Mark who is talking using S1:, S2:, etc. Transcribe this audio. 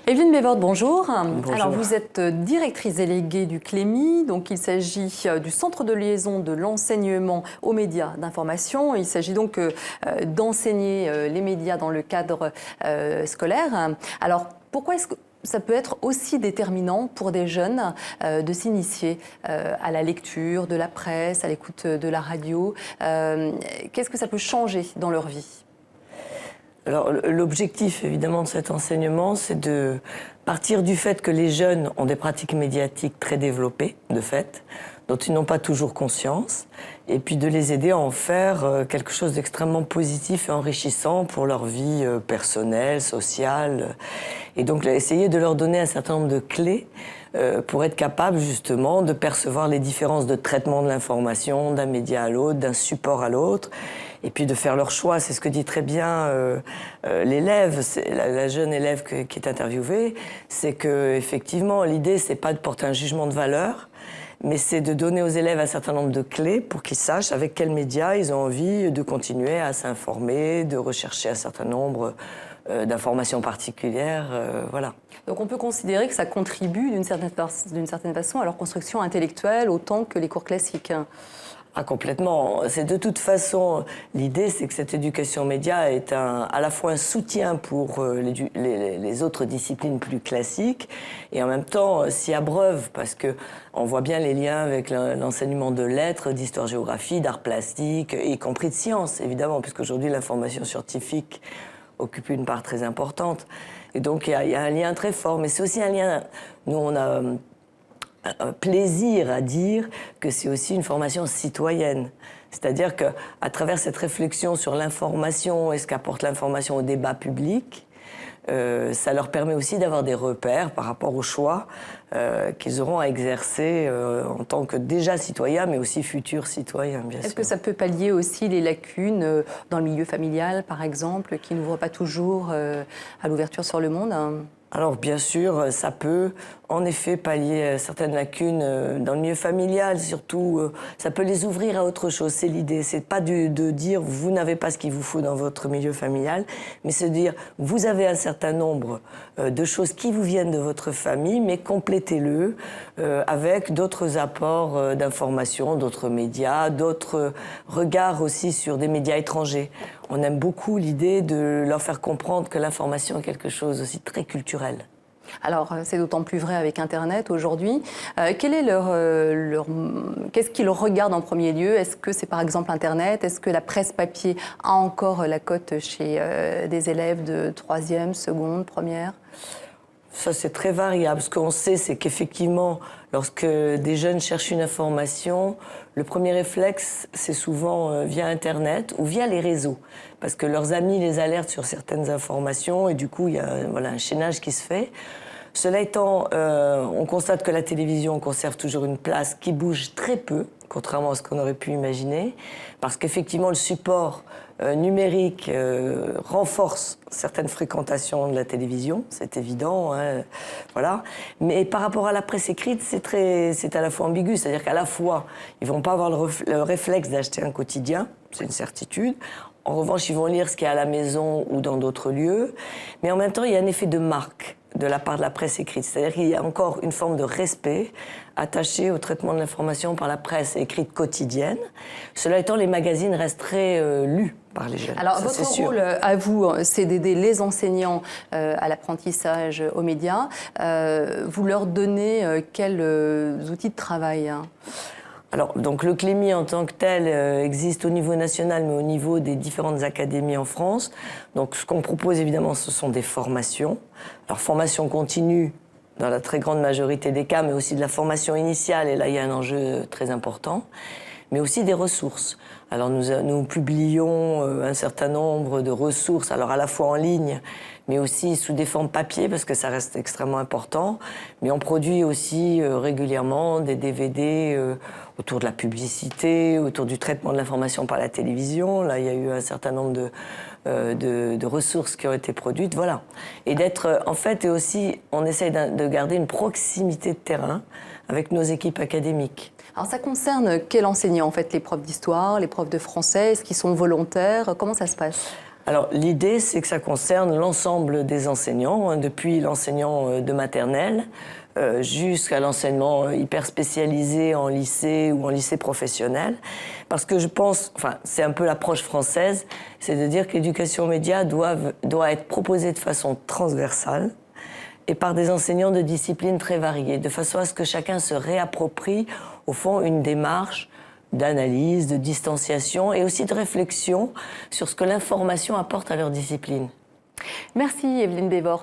S1: Evelyne Bévorde, bonjour.
S2: Bonjour.
S1: Alors, vous êtes directrice déléguée du CLEMI, donc il s'agit du Centre de liaison de l'enseignement aux médias d'information. Il s'agit donc d'enseigner les médias dans le cadre scolaire. Alors, pourquoi est-ce que ça peut être aussi déterminant pour des jeunes de s'initier à la lecture, de la presse, à l'écoute de la radio? Qu'est-ce que ça peut changer dans leur vie?
S2: Alors, l'objectif, évidemment, de cet enseignement, c'est de partir du fait que les jeunes ont des pratiques médiatiques très développées, de fait, dont ils n'ont pas toujours conscience, et puis de les aider à en faire quelque chose d'extrêmement positif et enrichissant pour leur vie personnelle, sociale, et donc essayer de leur donner un certain nombre de clés pour être capable, justement, de percevoir les différences de traitement de l'information d'un média à l'autre, d'un support à l'autre, et puis de faire leur choix. C'est ce que dit très bien l'élève, la jeune élève qui est interviewée, c'est que effectivement l'idée c'est pas de porter un jugement de valeur, mais c'est de donner aux élèves un certain nombre de clés pour qu'ils sachent avec quels médias ils ont envie de continuer à s'informer, de rechercher un certain nombre d'informations particulières, voilà.
S1: Donc on peut considérer que ça contribue d'une certaine façon à leur construction intellectuelle autant que les cours classiques.
S2: Ah, complètement. C'est de toute façon, l'idée, c'est que cette éducation média est à la fois un soutien pour les autres disciplines plus classiques et en même temps s'y abreuve parce que on voit bien les liens avec l'enseignement de lettres, d'histoire-géographie, d'art plastique, y compris de sciences, évidemment, puisqu'aujourd'hui l'information scientifique occupe une part très importante. Et donc il y a un lien très fort, mais c'est aussi un lien. Nous, on a un plaisir à dire que c'est aussi une formation citoyenne. C'est-à-dire qu'à travers cette réflexion sur l'information et ce qu'apporte l'information au débat public, ça leur permet aussi d'avoir des repères par rapport aux choix qu'ils auront à exercer en tant que déjà citoyens, mais aussi futurs citoyens, bien sûr.
S1: Est-ce que ça peut pallier aussi les lacunes dans le milieu familial, par exemple, qui n'ouvrent pas toujours à l'ouverture sur le monde, hein?
S2: Alors bien sûr, ça peut en effet pallier certaines lacunes dans le milieu familial, surtout ça peut les ouvrir à autre chose. C'est l'idée, c'est pas de dire vous n'avez pas ce qu'il vous faut dans votre milieu familial, mais c'est de dire vous avez un certain nombre de choses qui vous viennent de votre famille, mais complétez-le avec d'autres apports d'informations, d'autres médias, d'autres regards aussi sur des médias étrangers. On aime beaucoup l'idée de leur faire comprendre que l'information est quelque chose aussi très culturel.
S1: Alors, c'est d'autant plus vrai avec Internet aujourd'hui. Qu'est-ce qu'ils regardent en premier lieu? Est-ce que c'est par exemple Internet? Est-ce que la presse papier a encore la cote chez des élèves de 3e, seconde, première?
S2: Ça, c'est très variable. Ce qu'on sait, c'est qu'effectivement, lorsque des jeunes cherchent une information, le premier réflexe, c'est souvent via Internet ou via les réseaux. Parce que leurs amis les alertent sur certaines informations et du coup, il y a un chaînage qui se fait. Cela étant, on constate que la télévision conserve toujours une place qui bouge très peu, contrairement à ce qu'on aurait pu imaginer, parce qu'effectivement, le support numérique renforce certaines fréquentations de la télévision, c'est évident, hein, voilà. Mais par rapport à la presse écrite, c'est à la fois ambigu, c'est-à-dire qu'à la fois, ils vont pas avoir le réflexe d'acheter un quotidien, c'est une certitude. En revanche, ils vont lire ce qu'il y a à la maison ou dans d'autres lieux, mais en même temps, il y a un effet de marque de la part de la presse écrite. C'est-à-dire qu'il y a encore une forme de respect attaché au traitement de l'information par la presse écrite quotidienne. Cela étant, les magazines restent très lus par les jeunes.
S1: Alors, votre rôle à vous, c'est d'aider les enseignants à l'apprentissage aux médias. Vous leur donnez quels outils de travail, hein?
S2: Alors, donc le CLEMI en tant que tel existe au niveau national, mais au niveau des différentes académies en France. Donc, ce qu'on propose évidemment, ce sont des formations. Alors, formation continue dans la très grande majorité des cas, mais aussi de la formation initiale, et là, il y a un enjeu très important, mais aussi des ressources. Alors, nous publions un certain nombre de ressources, alors à la fois en ligne, mais aussi sous des formes papier, parce que ça reste extrêmement important. Mais on produit aussi régulièrement des DVD autour de la publicité, autour du traitement de l'information par la télévision. Là, il y a eu un certain nombre de ressources qui ont été produites, voilà. Et d'être, en fait, et aussi, on essaye de garder une proximité de terrain avec nos équipes académiques.
S1: Alors ça concerne quel enseignant en fait? Les profs d'histoire, les profs de français, est-ce qu'ils sont volontaires? Comment ça se passe?
S2: Alors l'idée, c'est que ça concerne l'ensemble des enseignants, hein, depuis l'enseignant de maternelle jusqu'à l'enseignement hyper spécialisé en lycée ou en lycée professionnel. Parce que je pense, enfin c'est un peu l'approche française, c'est de dire que l'éducation aux médias doit être proposée de façon transversale et par des enseignants de disciplines très variées, de façon à ce que chacun se réapproprie, au fond, une démarche d'analyse, de distanciation et aussi de réflexion sur ce que l'information apporte à leur discipline.
S1: Merci Evelyne Bévort.